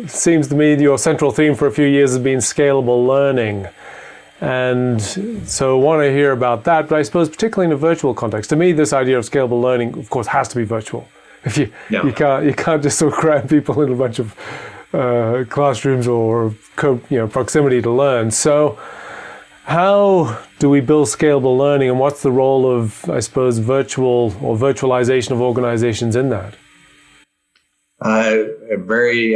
seems to me your central theme for a few years has been scalable learning. And so I want to hear about that, but I suppose particularly in a virtual context. To me, this idea of scalable learning, of course, has to be virtual. If you can't just sort of cram people in a bunch of classrooms or proximity to learn. So how do we build scalable learning, and what's the role of, I suppose, virtual or virtualization of organizations in that? A very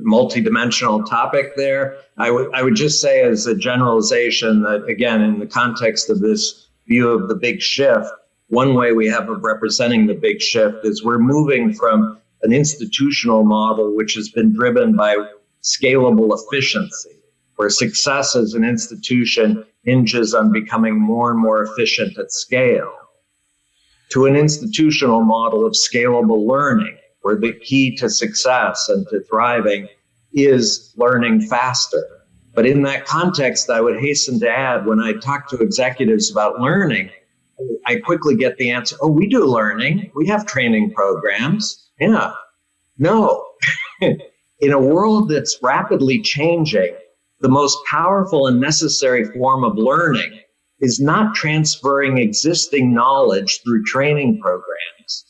multi-dimensional topic there. I would just say as a generalization that, again, in the context of this view of the big shift, one way we have of representing the big shift is we're moving from an institutional model which has been driven by scalable efficiency, where success as an institution hinges on becoming more and more efficient at scale, to an institutional model of scalable learning, where the key to success and to thriving is learning faster. But in that context, I would hasten to add, when I talk to executives about learning, I quickly get the answer, oh, we do learning. We have training programs. Yeah. No. In a world that's rapidly changing, the most powerful and necessary form of learning is not transferring existing knowledge through training programs.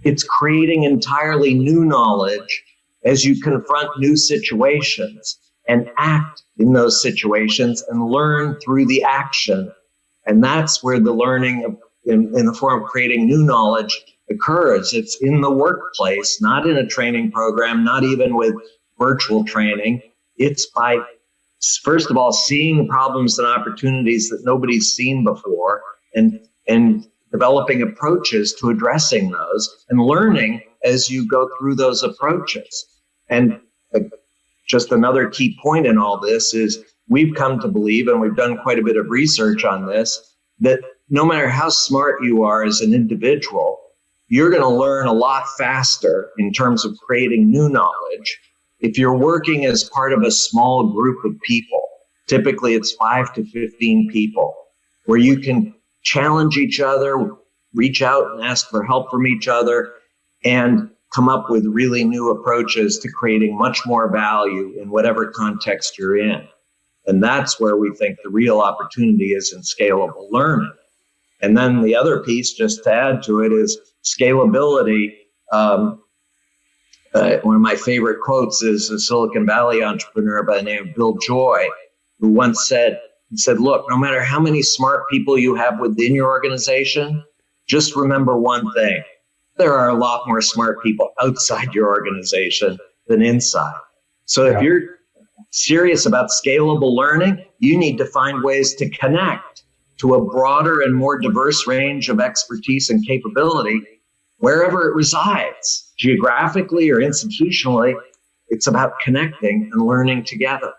It's creating entirely new knowledge as you confront new situations and act in those situations and learn through the action. And that's where the learning in the form of creating new knowledge occurs. It's in the workplace, not in a training program, not even with virtual training. It's by, first of all, seeing problems and opportunities that nobody's seen before and developing approaches to addressing those and learning as you go through those approaches. And just another key point in all this is we've come to believe, and we've done quite a bit of research on this, that no matter how smart you are as an individual, you're going to learn a lot faster in terms of creating new knowledge if you're working as part of a small group of people. Typically, it's 5 to 15 people, where you can challenge each other, reach out and ask for help from each other, and come up with really new approaches to creating much more value in whatever context you're in. And that's where we think the real opportunity is in scalable learning. And then the other piece, just to add to it, is scalability. One of my favorite quotes is a Silicon Valley entrepreneur by the name of Bill Joy, who once said, look, no matter how many smart people you have within your organization, just remember one thing. There are a lot more smart people outside your organization than inside. So if you're serious about scalable learning, you need to find ways to connect to a broader and more diverse range of expertise and capability wherever it resides, geographically or institutionally. It's about connecting and learning together.